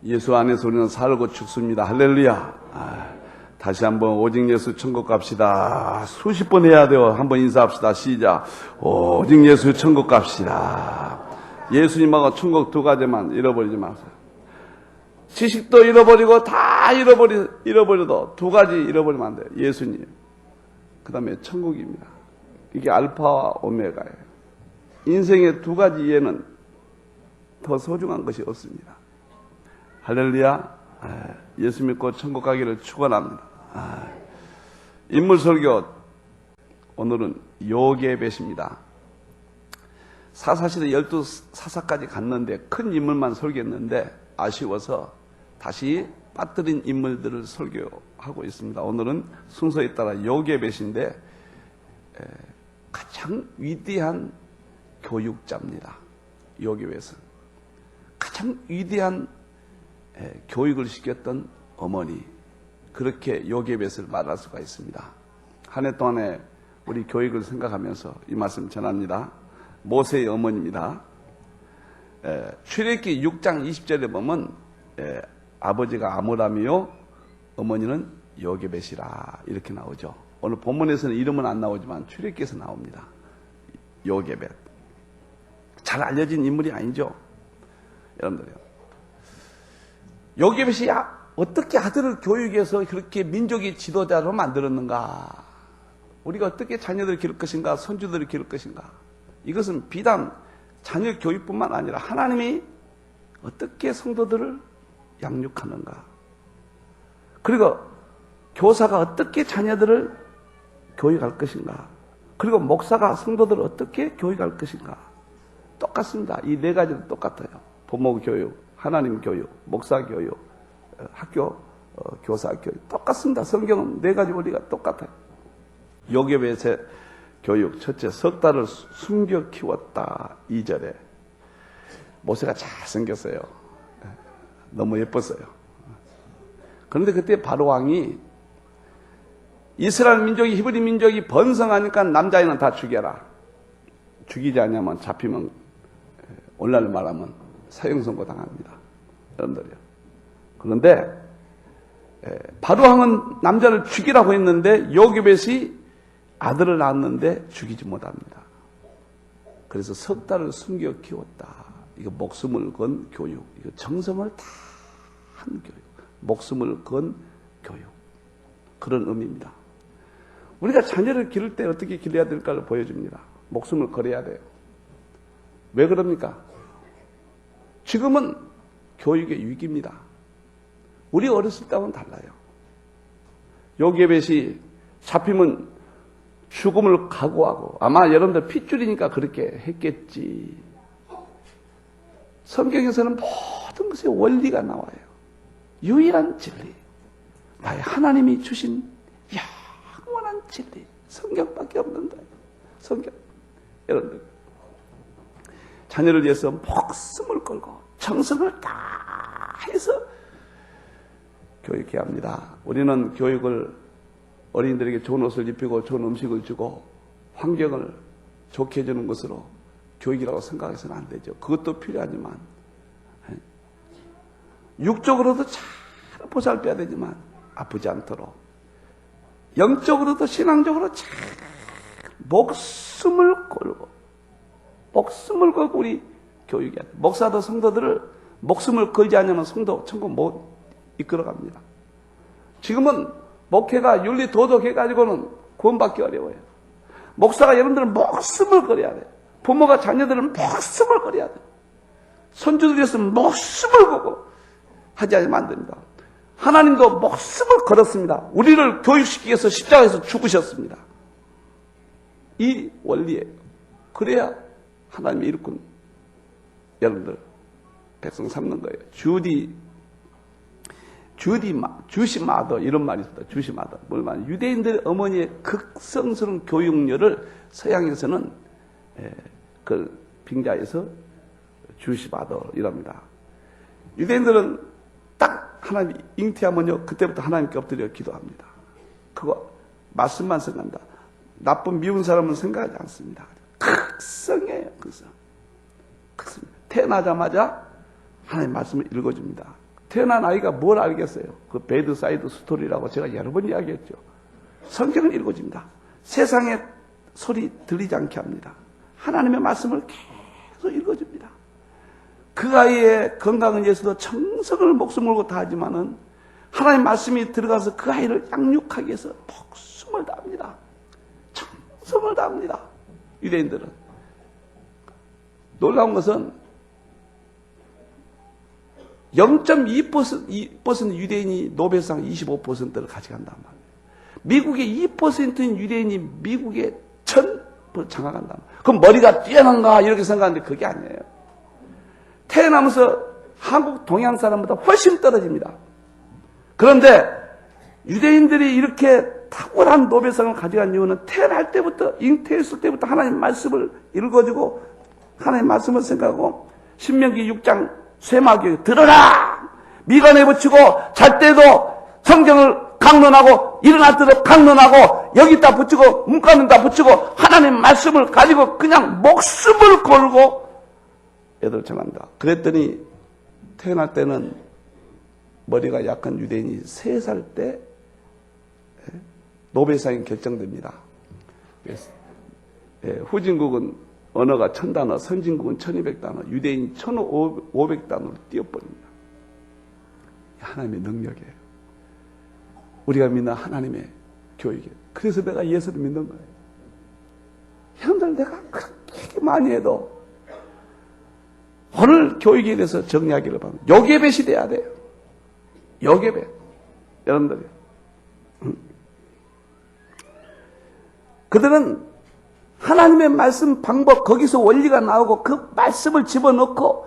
예수 안에서 우리는 살고 죽습니다. 할렐루야. 다시 한번 오직 예수 천국 갑시다. 수십 번 해야 돼요. 한번 인사합시다. 시작. 오직 예수 천국 갑시다. 예수님하고 천국 두 가지만 잃어버리지 마세요. 지식도 잃어버리고 다 잃어버려도 두 가지 잃어버리면 안 돼요. 예수님, 그 다음에 천국입니다. 이게 알파와 오메가예요. 인생의 두 가지 이해는 더 소중한 것이 없습니다. 할렐루야. 예수 믿고 천국 가기를 축원합니다. 인물 설교, 오늘은 요게벳입니다. 사사시대 12사사까지 갔는데 큰 인물만 설교했는데 아쉬워서 다시 빠뜨린 인물들을 설교하고 있습니다. 오늘은 순서에 따라 요게벳인데 가장 위대한 교육자입니다. 요게벳은 가장 위대한 교육을 시켰던 어머니, 그렇게 요게벳을 말할 수가 있습니다. 한 해 동안에 우리 교육을 생각하면서 이 말씀 전합니다. 모세의 어머니입니다. 출애굽기 6장 20절에 보면 아버지가 아므람이요 어머니는 요게벳이라 이렇게 나오죠. 오늘 본문에서는 이름은 안 나오지만 출애굽기에서 나옵니다. 요게벳. 잘 알려진 인물이 아니죠. 여러분들요. 요게벳이 어떻게 아들을 교육해서 그렇게 민족의 지도자로 만들었는가? 우리가 어떻게 자녀들을 기를 것인가? 손주들을 기를 것인가? 이것은 비단 자녀 교육뿐만 아니라 하나님이 어떻게 성도들을 양육하는가? 그리고 교사가 어떻게 자녀들을 교육할 것인가? 그리고 목사가 성도들을 어떻게 교육할 것인가? 똑같습니다. 이 네 가지는 똑같아요. 부모 교육, 하나님 교육, 목사 교육, 학교, 교사 교육. 똑같습니다. 성경은 네 가지 원리가 똑같아요. 요게벳의 교육, 첫째, 석 달을 숨겨 키웠다. 2절에. 모세가 잘생겼어요. 너무 예뻤어요. 그런데 그때 바로 왕이 이스라엘 민족이, 히브리 민족이 번성하니까 남자애는 다 죽여라. 죽이지 않으면 잡히면, 오늘날 말하면 사형선고 당합니다. 여러분들이요. 그런데 바로 왕은 남자를 죽이라고 했는데 요게벳이 아들을 낳았는데 죽이지 못합니다. 그래서 석 달을 숨겨 키웠다. 이거 목숨을 건 교육. 이거 정성을 다 한 교육. 목숨을 건 교육. 그런 의미입니다. 우리가 자녀를 기를 때 어떻게 길러야 될까를 보여줍니다. 목숨을 걸어야 돼요. 왜 그럽니까? 지금은 교육의 위기입니다. 우리 어렸을 때와는 달라요. 요게벳이 잡히면 죽음을 각오하고, 아마 여러분들 핏줄이니까 그렇게 했겠지. 성경에서는 모든 것에 원리가 나와요. 유일한 진리, 나의 하나님이 주신 영원한 진리, 성경밖에 없는다. 성경. 여러분들, 자녀를 위해서 목숨을 걸고 정성을 다 해서 교육해야 합니다. 우리는 교육을 어린이들에게 좋은 옷을 입히고 좋은 음식을 주고 환경을 좋게 해주는 것으로 교육이라고 생각해서는 안 되죠. 그것도 필요하지만 육적으로도 잘 보살펴야 되지만 아프지 않도록, 영적으로도 신앙적으로 잘 목숨을 걸고 우리 교육해야 돼요. 목사도 성도들을 목숨을 걸지 않으면 성도 천국 못 이끌어갑니다. 지금은 목회가 윤리 도덕해가지고는 구원받기 어려워요. 목사가 여러분들은 목숨을 걸어야 돼요. 부모가 자녀들은 목숨을 걸어야 돼요. 손주들 위해서 목숨을 걸고 하지 않으면 안 됩니다. 하나님도 목숨을 걸었습니다. 우리를 교육시키기 위해서 십자가에서 죽으셨습니다. 이 원리예요. 그래야 하나님이 일꾼 여러분들 백성 삼는 거예요. 주시마더 이런 말이 있습니다. 주시마더. 뭘 말이에요? 유대인들 어머니의 극성스러운 교육열을 서양에서는 그 빙자에서 주시마더 이랍니다. 유대인들은 딱 하나님 잉태하면요 그때부터 하나님께 엎드려 기도합니다. 그거 말씀만 생각합니다. 나쁜 미운 사람은 생각하지 않습니다. 극성이에요. 극성. 태어나자마자 하나님 말씀을 읽어줍니다. 태어난 아이가 뭘 알겠어요? 그 배드 사이드 스토리라고 제가 여러 번 이야기했죠. 성경을 읽어줍니다. 세상의 소리 들리지 않게 합니다. 하나님의 말씀을 계속 읽어줍니다. 그 아이의 건강을 위해서도 정성을 목숨 걸고 다 하지만은 하나님의 말씀이 들어가서 그 아이를 양육하기 위해서 목숨을 다합니다. 정성을 다합니다. 유대인들은. 놀라운 것은 0.2% 유대인이 노벨상 25%를 가져간단 말이에요. 미국의 2%인 유대인이 미국의 1000%를 장악한단 말이에요. 그럼 머리가 뛰어난가 이렇게 생각하는데 그게 아니에요. 태어나면서 한국 동양 사람보다 훨씬 떨어집니다. 그런데 유대인들이 이렇게 탁월한 노벨상을 가져간 이유는 태어날 때부터 잉태했을 때부터 하나님 말씀을 읽어주고 하나님 말씀을 생각하고 신명기 6장 쇠마귀 들어라! 미간에 붙이고 잘 때도 성경을 강론하고 일어날 때도 강론하고 여기다 붙이고 문간에다 붙이고 하나님 말씀을 가지고 그냥 목숨을 걸고 애들 전한다. 그랬더니 태어날 때는 머리가 약한 유대인이 3살 때 노벨상이 결정됩니다. 후진국은 언어가 1000단어, 선진국은 1200단어, 유대인이 1500단어로 뛰어버립니다. 하나님의 능력이에요. 우리가 믿는 하나님의 교육이에요. 그래서 내가 예수를 믿는 거예요. 형들 내가 그렇게 많이 해도 오늘 교육에 대해서 정리하기를 바랍니다. 요괴배 시대야 돼요. 요괴배. 여러분들이. 그들은 하나님의 말씀 방법 거기서 원리가 나오고 그 말씀을 집어넣고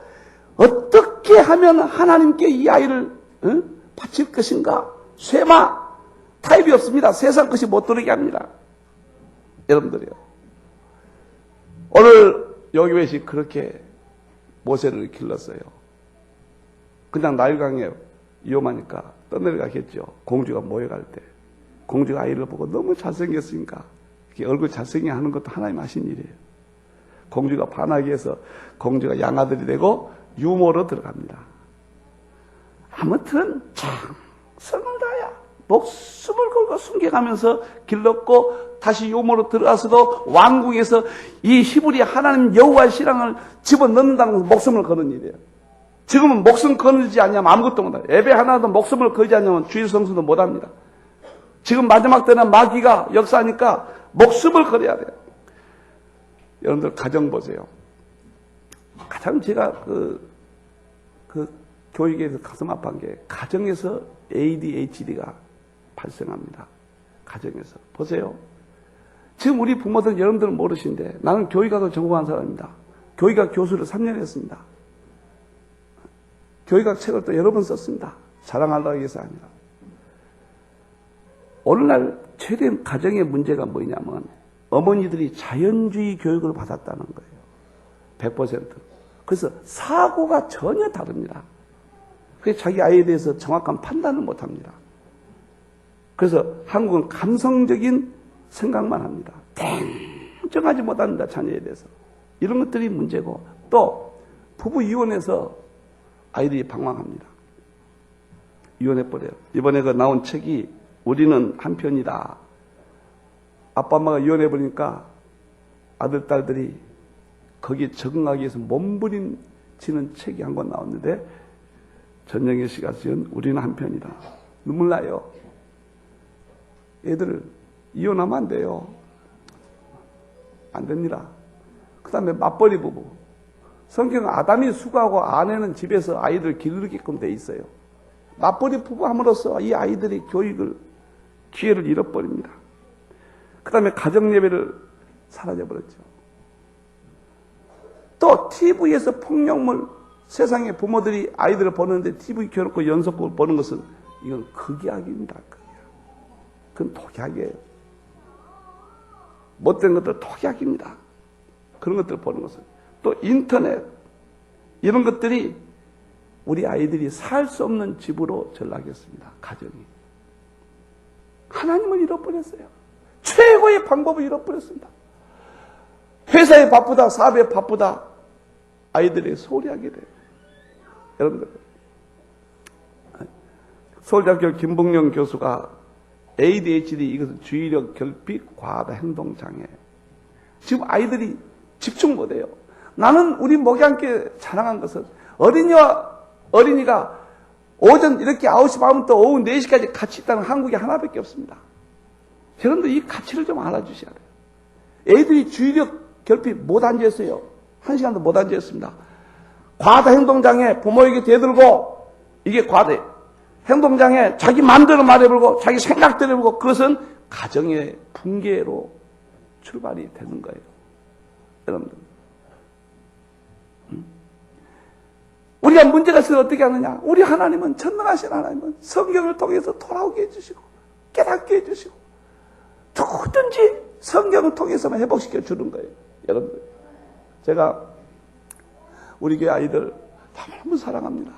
어떻게 하면 하나님께 이 아이를 바칠 것인가 쇠마 타입이 없습니다. 세상 것이 못 들어오게 합니다. 여러분들이요. 오늘 요괴벳이 그렇게 모세를 길렀어요. 그냥 나일강에 위험하니까 떠내려가겠죠. 공주가 모여갈 때 공주가 아이를 보고 너무 잘생겼으니까 얼굴 잘생기게 하는 것도 하나님 하신 일이에요. 공주가 반하기 위해서 공주가 양아들이 되고 유모로 들어갑니다. 아무튼 정성을 다야 목숨을 걸고 숨겨가면서 길렀고 다시 유모로 들어가서도 왕궁에서 이 히브리 하나님 여호와의 신앙을 집어넣는다는 것은 목숨을 거는 일이에요. 지금은 목숨 걸지 않냐면 아무것도 못해요. 예배 하나도 목숨을 걸지 않냐면 주일 성수도 못합니다. 지금 마지막 때는 마귀가 역사하니까 목숨을 걸어야 돼요. 여러분들 가정 보세요. 가장 제가 그 교육에 대해서 가슴 아픈 게 가정에서 ADHD가 발생합니다. 가정에서. 보세요. 지금 우리 부모들은 여러분들은 모르신데 나는 교육학을 전공한 사람입니다. 교육학 교수를 3년 했습니다. 교육학 책을 또 여러 번 썼습니다. 자랑하려고 해서 아니라. 오늘날 최대 가정의 문제가 뭐냐면 어머니들이 자연주의 교육을 받았다는 거예요. 100%. 그래서 사고가 전혀 다릅니다. 그래서 자기 아이에 대해서 정확한 판단을 못합니다. 그래서 한국은 감성적인 생각만 합니다. 땡정하지 못합니다. 자녀에 대해서. 이런 것들이 문제고 또 부부 이혼해서 아이들이 방황합니다. 이혼해버려요. 이번에 그 나온 책이 우리는 한편이다. 아빠 엄마가 이혼해버리니까 아들 딸들이 거기에 적응하기 위해서 몸부림치는 책이 한 권 나왔는데 전영애 씨가 지은 우리는 한편이다. 눈물 나요. 애들 이혼하면 안 돼요. 안 됩니다. 그 다음에 맞벌이 부부. 성경은 아담이 수고하고 아내는 집에서 아이를 기르게끔 돼 있어요. 맞벌이 부부 함으로써 이 아이들이 교육을 기회를 잃어버립니다. 그 다음에 가정예배를 사라져버렸죠. 또 TV에서 폭력물, 세상에 부모들이 아이들을 보는데 TV 켜놓고 연속극을 보는 것은 이건 극약입니다. 극약. 그건 독약이에요. 못된 것들 독약입니다. 그런 것들을 보는 것은. 또 인터넷 이런 것들이 우리 아이들이 살 수 없는 집으로 전락했습니다. 가정이. 하나님을 잃어버렸어요. 최고의 방법을 잃어버렸습니다. 회사에 바쁘다, 사업에 바쁘다, 아이들이 소홀히 하게 돼요. 여러분들, 서울대학교 김봉영 교수가 ADHD, 이것은 주의력 결핍 과다 행동장애. 지금 아이들이 집중 못해요. 나는 우리 목양께 자랑한 것은 어린이가 오전 이렇게 9시 반부터 오후 4시까지 같이 있다는 한국에 하나밖에 없습니다. 여러분들 이 가치를 좀 알아주셔야 돼요. 애들이 주의력 결핍 못 앉아있어요. 1시간도 못 앉아있습니다. 과다 행동장애, 부모에게 대들고, 이게 과다 행동장애, 자기 마음대로 말해보고, 자기 생각대로 해보고, 그것은 가정의 붕괴로 출발이 되는 거예요. 여러분들. 우리가 문제가 있으면 어떻게 하느냐? 우리 하나님은, 전능하신 하나님은 성경을 통해서 돌아오게 해주시고, 깨닫게 해주시고, 누구든지 성경을 통해서만 회복시켜 주는 거예요. 여러분들. 제가 우리 교회 아이들 너무 사랑합니다.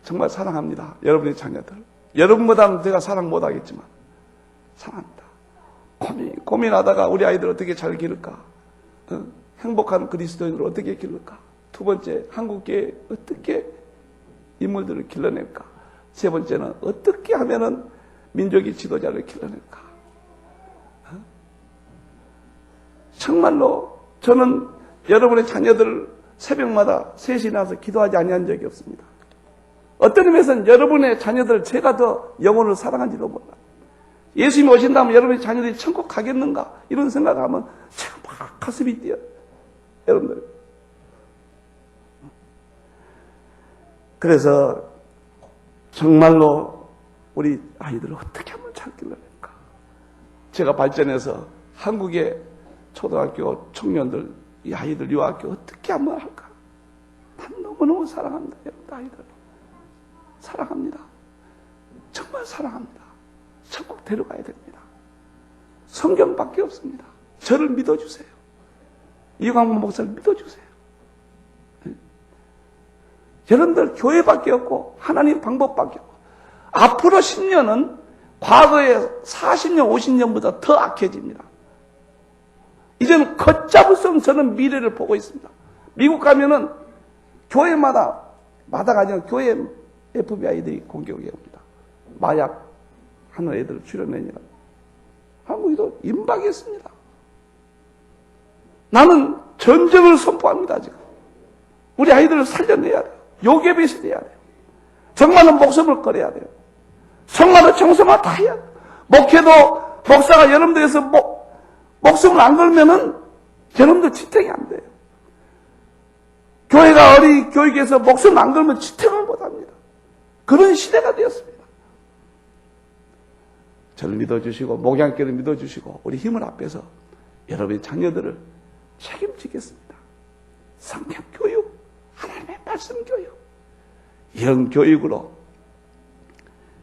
정말 사랑합니다. 여러분의 자녀들. 여러분보다는 제가 사랑 못하겠지만 사랑합니다. 고민하다가 우리 아이들 어떻게 잘 기를까? 행복한 그리스도인으로 어떻게 기를까? 두 번째, 한국교회 어떻게 인물들을 길러낼까? 세 번째는 어떻게 하면은 민족의 지도자를 길러낼까? 정말로 저는 여러분의 자녀들을 새벽마다 3시에 나와서 기도하지 아니한 적이 없습니다. 어떤 의미에서는 여러분의 자녀들 제가 더 영혼을 사랑한지도 몰라. 예수님이 오신다면 여러분의 자녀들이 천국 가겠는가? 이런 생각하면 참 막 가슴이 뛰어요. 여러분들. 그래서 정말로 우리 아이들을 어떻게 하면 잘 길러낼까? 제가 발전해서 한국의 초등학교 청년들, 이 아이들 유아학교 어떻게 하면 할까? 난 너무너무 사랑합니다. 여러분 아이들. 사랑합니다. 정말 사랑합니다. 천국 데려가야 됩니다. 성경밖에 없습니다. 저를 믿어주세요. 이광문 목사를 믿어주세요. 여러분들 교회밖에 없고 하나님 방법밖에 없고 앞으로 10년은 과거의 40년, 50년보다 더 악해집니다. 이제는 걷잡을 수 없는 저는 미래를 보고 있습니다. 미국 가면은 교회마다 마다가 아니라 교회 FBI들이 공격해 옵니다. 마약 하는 애들을 출연해니라. 한국에도 임박했습니다. 나는 전쟁을 선포합니다. 지금 우리 아이들을 살려내야 돼요. 요괴배시 돼야 돼요. 정말로 목숨을 걸어야 돼요. 정말로 정성을 다해야 돼요. 목회도 목사가 여러분들에서 목숨을 안 걸면은 여러분들 지탱이 안 돼요. 교회가 어린이 교육에서 목숨을 안 걸면 지탱을 못 합니다. 그런 시대가 되었습니다. 저를 믿어주시고 목양교를 믿어주시고 우리 힘을 합해서 여러분의 자녀들을 책임지겠습니다. 성경 교육, 하나님의 말씀 교육, 이런 교육으로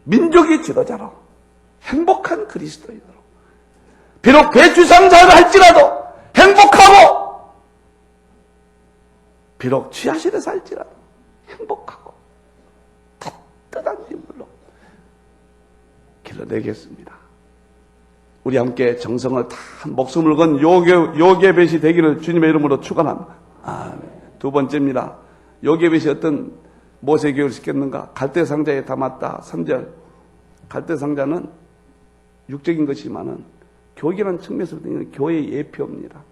민족의 지도자로 행복한 그리스도인으로 비록 대주상자를 할지라도 행복하고 비록 지하실에 살지라도 행복하고 따뜻한 인물로 길러내겠습니다. 우리 함께 정성을 다 목숨을 건 요괴벳이 되기를 주님의 이름으로 축원합니다. 두 번째입니다. 요괴벳이 어떤 모세교육을 시켰는가? 갈대상자에 담았다. 3절. 갈대상자는 육적인 것이지만은 교육이라는 측면에서 보면 교회의 예표입니다.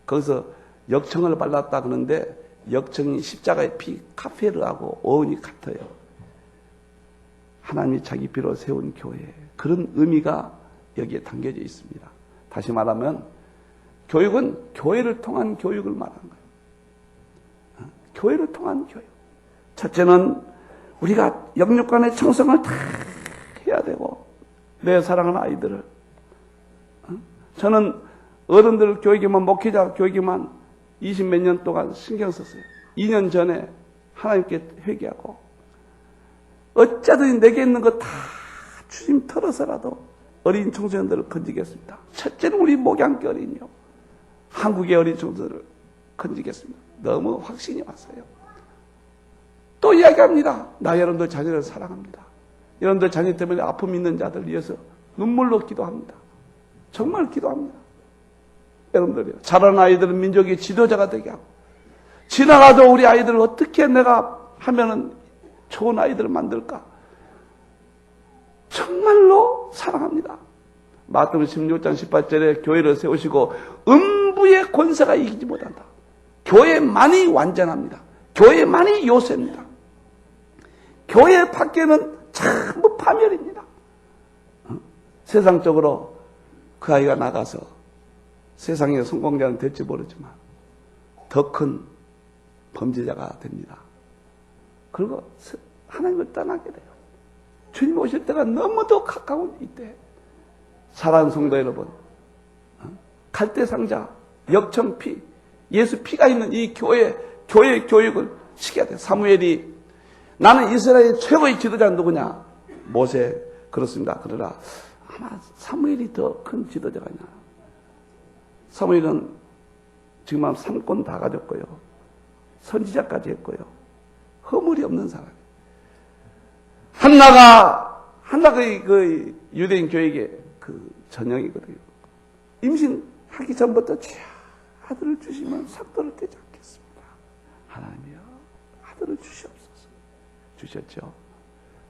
거기서 역청을 발랐다 그러는데 역청이 십자가의 피 카페르하고 어원이 같아요. 하나님이 자기 피로 세운 교회, 그런 의미가 여기에 담겨져 있습니다. 다시 말하면 교육은 교회를 통한 교육을 말하는 거예요. 교회를 통한 교육. 첫째는 우리가 영육간의 청성을 다 해야 되고 내 사랑하는 아이들을, 저는 어른들 교육에만, 목회자 교육에만 20몇 년 동안 신경 썼어요. 2년 전에 하나님께 회개하고 어쩌든지 내게 있는 거 다 주님 털어서라도 어린 청소년들을 건지겠습니다. 첫째는 우리 목양교 어린이요, 한국의 어린 청소년들을 건지겠습니다. 너무 확신이 왔어요. 또 이야기합니다. 나 여러분들 자녀를 사랑합니다. 여러분들 자녀 때문에 아픔 있는 자들 위해서 눈물로 기도합니다. 정말 기도합니다. 여러분들이요, 자라는 아이들은 민족의 지도자가 되게 하고, 지나가도 우리 아이들을 어떻게 내가 하면은 좋은 아이들을 만들까? 정말로 사랑합니다. 마태복음 16장 18절에 교회를 세우시고 음부의 권세가 이기지 못한다. 교회만이 완전합니다. 교회만이 요새입니다. 교회 밖에는 전부 파멸입니다. 세상적으로 그 아이가 나가서 세상의 성공자는 될지 모르지만 더 큰 범죄자가 됩니다. 그리고 하나님을 떠나게 돼요. 주님 오실 때가 너무도 가까운 이때, 사랑하는 성도 여러분, 갈대상자, 역청피, 예수 피가 있는 이 교회 교육을 시켜야 돼요. 사무엘이 나는 이스라엘의 최고의 지도자는 누구냐? 모세. 그렇습니다. 그러나 아마 사무엘이 더 큰 지도자가 있나? 사무엘은 지금 한 3권 다 가졌고요. 선지자까지 했고요. 허물이 없는 사람이에요. 한나가 그 유대인 교육의 그 전형이거든요. 임신하기 전부터 주여 아들을 주시면 삭도를 떼지 않겠습니다. 하나님이여 아들을 주시옵소서. 주셨죠.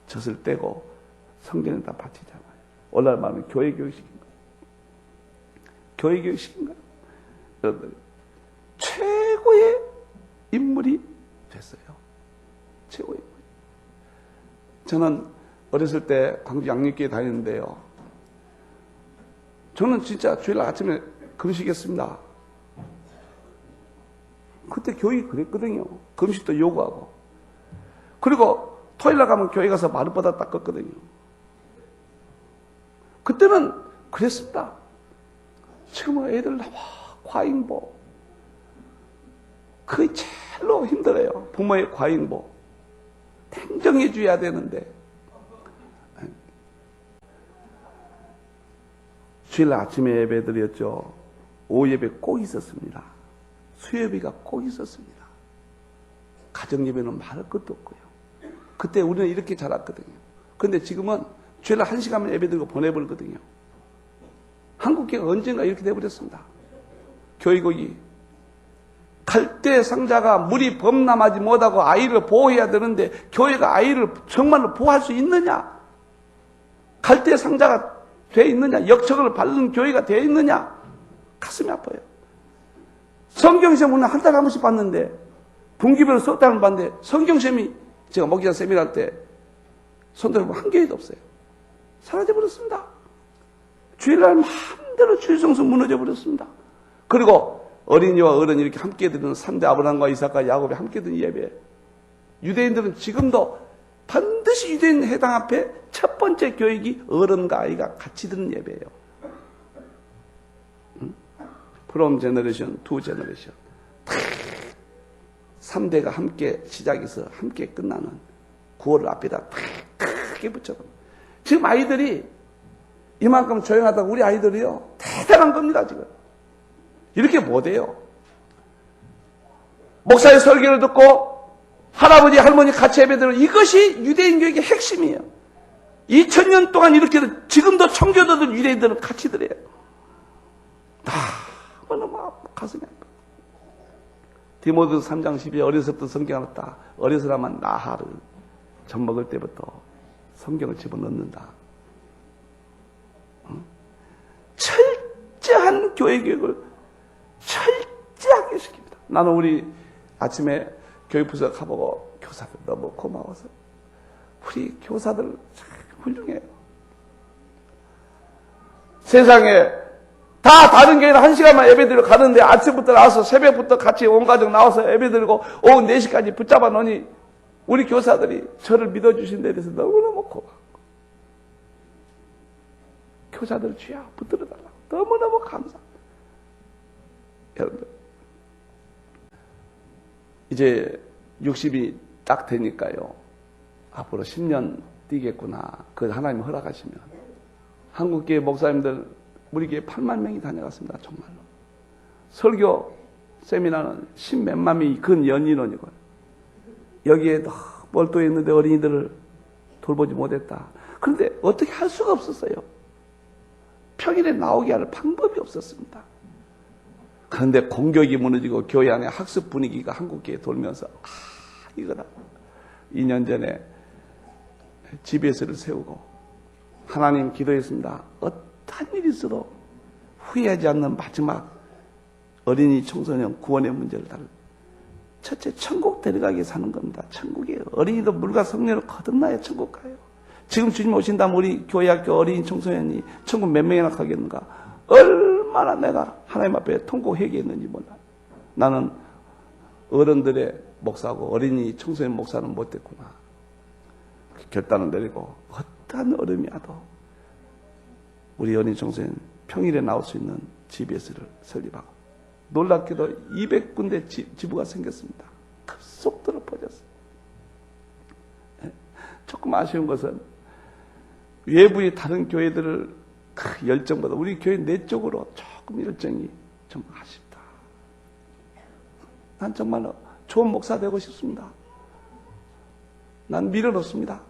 젖을 떼고 성전에다 바치잖아요. 오늘 말하면 교회 교육시킨 거예요. 교회 교육시킨 거예요. 여러분들 최고의 인물이 됐어요. 최고의 인물. 저는 어렸을 때 광주 양육교회 다니는데요. 저는 진짜 주일날 아침에 금식했습니다. 그때 교육이 그랬거든요. 금식도 요구하고. 그리고 토요일날 가면 교회 가서 마룻바닥 닦았거든요. 그때는 그랬습니다. 지금은 애들 나와 과잉보. 그게 제일로 힘들어요. 부모의 과잉보. 냉정해 줘야 되는데. 주일 아침에 예배 드렸죠. 오후 예배 꼭 있었습니다. 수요예배가 꼭 있었습니다. 가정 예배는 말할 것도 없고요. 그때 우리는 이렇게 자랐거든요. 그런데 지금은 주일 1시간만 예배 드리고 보내버리거든요. 한국교회가 언젠가 이렇게 돼버렸습니다. 교육이 갈대 상자가 물이 범람하지 못하고 아이를 보호해야 되는데 교회가 아이를 정말로 보호할 수 있느냐? 갈대 상자가 돼 있느냐? 역청을 바르는 교회가 돼 있느냐? 가슴이 아파요. 성경시험 오늘 한 달에 한 번씩 봤는데 분기별로 수업단을 봤는데 성경시험이 제가 목기자 세미나 때 손들어보면 한 교회도 없어요. 사라져버렸습니다. 주일날 마음대로 주일성수 무너져버렸습니다. 그리고 어린이와 어른이 이렇게 함께 드리는 3대 아브라함과 이삭과 야곱이 함께 드는 예배. 유대인들은 지금도 반드시 유대인 회당 앞에 첫 번째 교육이 어른과 아이가 같이 드는 예배예요. From generation to generation. 3대가 함께 시작해서 함께 끝나는 구호를 앞에다 크게 붙여서. 지금 아이들이 이만큼 조용하다고 우리 아이들이요. 대단한 겁니다, 지금. 이렇게 못해요. 목사의 설교를 듣고 할아버지, 할머니 같이 예배드리는 이것이 유대인 교육의 핵심이에요. 2000년 동안 이렇게 지금도 청교도들 유대인들은 같이 드려요. 너무 가슴이 아파. 디모데후서 3장 12절 어려서부터 성경을 딱 어려서라만 나하를 젖 먹을 때부터 성경을 집어넣는다. 철저한 교회 교육을 철저하게 시킵니다. 나는 우리 아침에 교육부서 가보고 교사들 너무 고마워서 우리 교사들 참 훌륭해요. 세상에 다 다른 교회는 1시간만 예배드리러 가는데 아침부터 나와서 새벽부터 같이 온 가족 나와서 예배드리고 오후 4시까지 붙잡아 놓으니 우리 교사들이 저를 믿어주신 데 대해서 너무너무 고마워. 교사들 주야 붙들어달라고 너무너무 감사합니다. 여러분들 이제 60이 딱 되니까요. 앞으로 10년 뛰겠구나. 그 하나님 허락하시면 한국교회 목사님들 우리 교회 8만 명이 다녀갔습니다. 정말로. 설교 세미나는 10몇만 명이 근 연인원이고 여기에 몰두해 있는데 어린이들을 돌보지 못했다. 그런데 어떻게 할 수가 없었어요. 평일에 나오게 할 방법이 없었습니다. 그런데 공격이 무너지고 교회 안에 학습 분위기가 한국교회에 돌면서 이거다. 2년 전에 GBS를 세우고 하나님 기도했습니다. 어떠한 일이 있어도 후회하지 않는 마지막 어린이 청소년 구원의 문제를 다룰 첫째, 천국 데려가게 사는 겁니다. 천국이에요. 어린이도 물과 성령을 거듭나야 천국 가요. 지금 주님 오신다면 우리 교회 학교 어린이 청소년이 천국 몇 명이나 가겠는가? 얼마나 내가 하나님 앞에 통곡 회개했는지 몰라. 나는 어른들의 목사고 어린이 청소년 목사는 못됐구나. 결단을 내리고 어떠한 어른이 와도 우리 어린이 청소년 평일에 나올 수 있는 GBS를 설립하고 놀랍게도 200군데 지부가 생겼습니다. 급속도로 퍼졌어요. 조금 아쉬운 것은 외부의 다른 교회들을 그 열정보다 우리 교회 내적으로 조금 열정이 좀 아쉽다. 난 정말로 좋은 목사 되고 싶습니다. 난 미련 없습니다.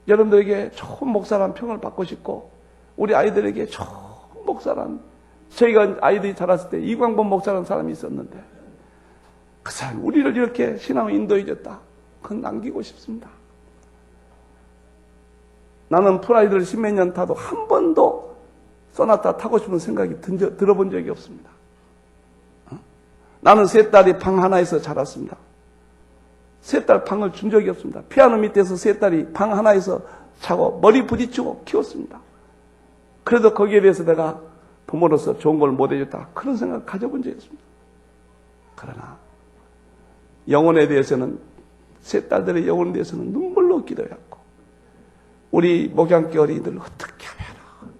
여러분들에게 좋은 목사라는 평을 받고 싶고 우리 아이들에게 좋은 목사라는 저희가 아이들이 자랐을 때 이광범 목사라는 사람이 있었는데 그 사람이 우리를 이렇게 신앙을 인도해줬다. 그건 남기고 싶습니다. 나는 프라이드를 10몇 년 타도 한 번도 소나타 타고 싶은 생각이 들어본 적이 없습니다. 나는 세 딸이 방 하나에서 자랐습니다. 세 딸 방을 준 적이 없습니다. 피아노 밑에서 세 딸이 방 하나에서 자고 머리 부딪히고 키웠습니다. 그래도 거기에 대해서 내가 부모로서 좋은 걸 못해줬다. 그런 생각을 가져본 적이 없습니다. 그러나 영혼에 대해서는 세 딸들의 영혼에 대해서는 눈물로 기도했고 우리 목양교 어린이들 어떻게 하면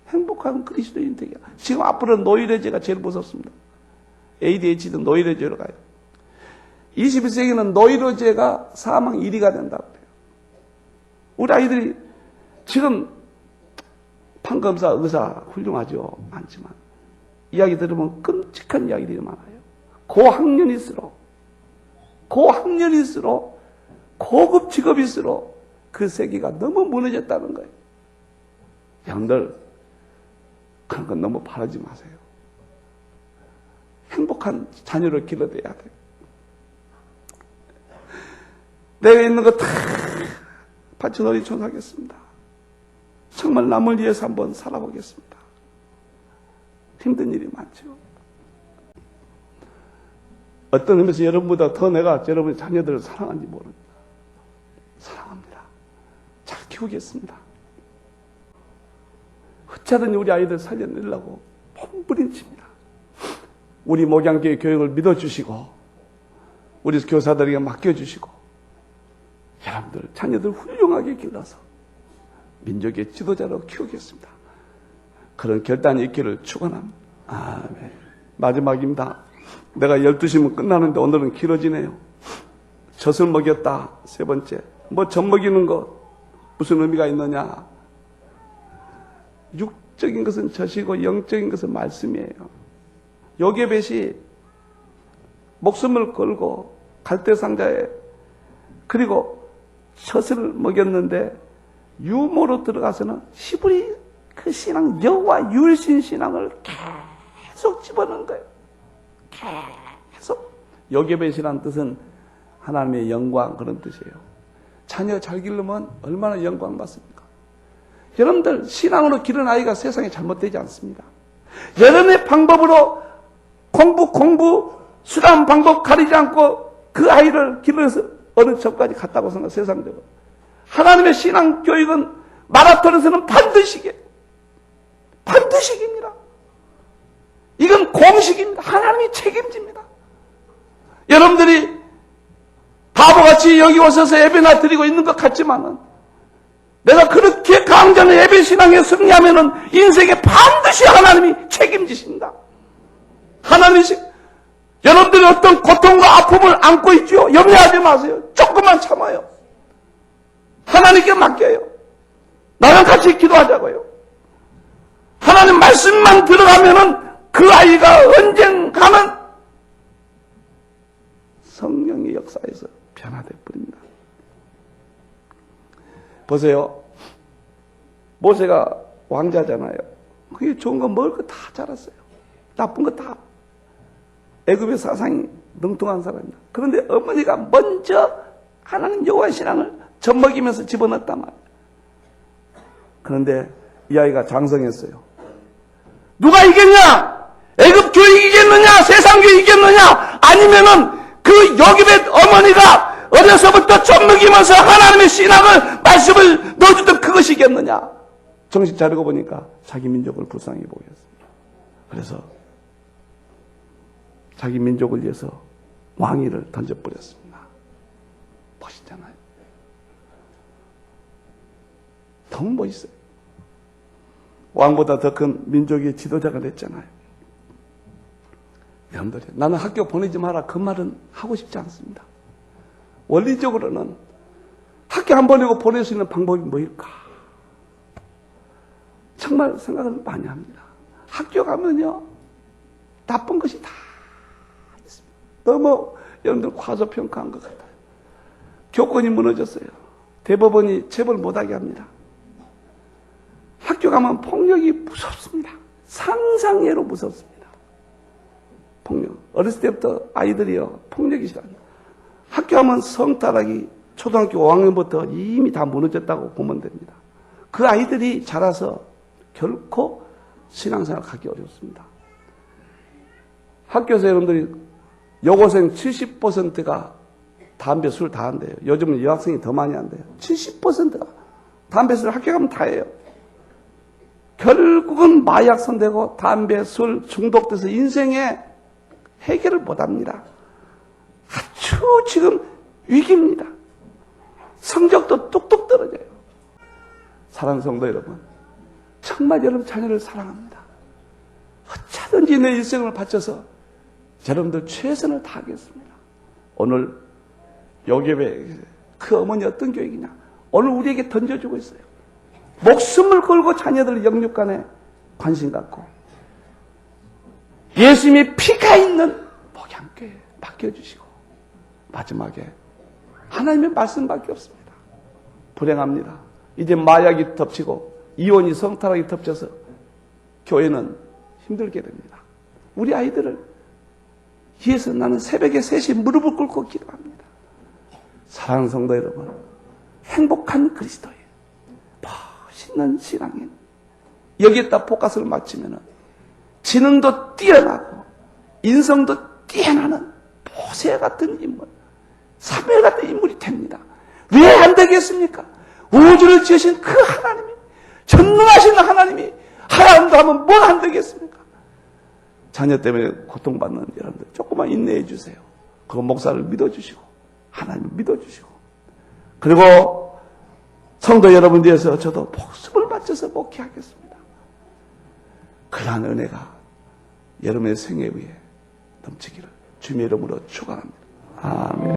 행복한 그리스도인 되게 지금 앞으로 노이로제가 제일 무섭습니다. ADHD 노이로제로 가요. 21세기는 노이로제가 사망 1위가 된다고 그래요. 우리 아이들이 지금 판검사, 의사 훌륭하죠. 많지만 이야기 들으면 끔찍한 이야기들이 많아요. 고학년일수록 고급 직업일수록 그 세계가 너무 무너졌다는 거예요. 여러분들 그런 건 너무 바라지 마세요. 행복한 자녀를 길러내야 돼요. 내가 있는 거 다 바쳐놓이 전하겠습니다. 정말 남을 위해서 한번 살아보겠습니다. 힘든 일이 많죠. 어떤 의미에서 여러분보다 더 내가 여러분의 자녀들을 사랑하는지 모릅니다. 사랑합니다. 잘 키우겠습니다. 어쩌든지 우리 아이들 살려내려고 몸부림칩니다. 우리 목양교회 교육을 믿어주시고 우리 교사들에게 맡겨주시고 여러분들 자녀들 훌륭하게 길러서 민족의 지도자로 키우겠습니다. 그런 결단이 있기를 축원합니다. 아멘. 마지막입니다. 내가 12시면 끝나는데 오늘은 길어지네요. 젖을 먹였다. 세 번째. 젖 먹이는 것 무슨 의미가 있느냐. 육적인 것은 젖이고 영적인 것은 말씀이에요. 요게벳이 목숨을 걸고 갈대상자에 그리고 젖을 먹였는데 유모로 들어가서는 히브리 그 신앙 여호와 유일신 신앙을 계속 집어넣은 거예요. 계속. 요게벳이라는 뜻은 하나님의 영광 그런 뜻이에요. 자녀 잘 기르면 얼마나 영광 받습니까? 여러분들 신앙으로 기른 아이가 세상에 잘못되지 않습니다. 여러분의 방법으로 공부 수단 방법 가리지 않고 그 아이를 길러서 어느 점까지 갔다고 생각 세상적으로. 하나님의 신앙 교육은 마라톤에서는 반드시게 반드시기입니다. 이건 공식입니다. 하나님이 책임집니다. 여러분들이 바보같이 여기 오셔서 예배나 드리고 있는 것 같지만은 내가 그렇게 강자는 예배 신앙에 승리하면은 인생에 반드시 하나님이 책임지십니다. 하나님이 여러분들이 어떤 고통과 아픔을 안고 있죠. 염려하지 마세요. 조금만 참아요. 하나님께 맡겨요. 나랑 같이 기도하자고요. 하나님 말씀만 들어가면은 그 아이가 언젠가는 성령의 역사에서 변화돼 버립니다. 보세요. 모세가 왕자잖아요. 그게 좋은 거 먹을 거 다 잘했어요. 나쁜 거 다. 애굽의 사상이 능통한 사람입니다. 그런데 어머니가 먼저 하나님 여호와의 신앙을 젖 먹이면서 집어넣었단 말이에요. 그런데 이 아이가 장성했어요. 누가 이겼냐? 애굽 교회 이겼느냐? 세상 교회 이겼느냐? 아니면은 그 여기벳 어머니가 어려서부터 젖 먹이면서 하나님의 신앙을 말씀을 넣어주던 그것이 이겼느냐? 정신 차리고 보니까 자기 민족을 불쌍히 보였습니다. 그래서 자기 민족을 위해서 왕위를 던져버렸습니다. 멋있잖아요. 너무 멋있어요. 왕보다 더 큰 민족의 지도자가 됐잖아요. 여러분들, 나는 학교 보내지 마라 그 말은 하고 싶지 않습니다. 원리적으로는 학교 안 보내고 보낼 수 있는 방법이 뭐일까? 정말 생각을 많이 합니다. 학교 가면요, 나쁜 것이 다 있습니다. 너무 여러분들 과소평가한 것 같아요. 교권이 무너졌어요. 대법원이 체벌 못하게 합니다. 학교 가면 폭력이 무섭습니다. 상상외로 무섭습니다. 폭력. 어렸을 때부터 아이들이요, 폭력이 싫어합니다. 학교 가면 성타락이 초등학교 5학년부터 이미 다 무너졌다고 보면 됩니다. 그 아이들이 자라서 결코 신앙생활 하기 어렵습니다. 학교에서 여러분들이 여고생 70%가 담배, 술 다 한대요. 요즘은 여학생이 더 많이 한대요. 70%가 담배, 술 학교 가면 다 해요. 결국은 마약 손대고 담배, 술 중독돼서 인생에 해결을 못합니다. 아주 지금 위기입니다. 성적도 뚝뚝 떨어져요. 사랑하는 성도 여러분, 정말 여러분 자녀를 사랑합니다. 어쩌든지 내 일생을 바쳐서 여러분들 최선을 다하겠습니다. 오늘 여기에 그 어머니 어떤 교육이냐? 오늘 우리에게 던져주고 있어요. 목숨을 걸고 자녀들 영육간에 관심 갖고 예수님의 피가 있는 목양교회 맡겨주시고 마지막에 하나님의 말씀밖에 없습니다. 불행합니다. 이제 마약이 덮치고 이혼이 성타락이 덮쳐서 교회는 힘들게 됩니다. 우리 아이들을 위해서 나는 새벽에 3시 무릎을 꿇고 기도합니다. 사랑하는 성도 여러분, 행복한 그리스도예요. 멋있는 신앙인. 여기에다 포커스를 맞추면은 지능도 뛰어나고 인성도 뛰어나는 모세 같은 인물, 사무엘 같은 인물이 됩니다. 왜 안 되겠습니까? 우주를 지으신 그 하나님이, 전능하신 하나님이 하라는도 하면 뭐 안 되겠습니까? 자녀 때문에 고통받는 여러분들 조금만 인내해 주세요. 그 목사를 믿어주시고 하나님을 믿어주시고, 그리고 성도 여러분 뒤에서 저도 목숨을 바쳐서 목회하겠습니다. 그러한 은혜가 여러분의 생애 위에 넘치기를 주님의 이름으로 축원합니다. 아멘.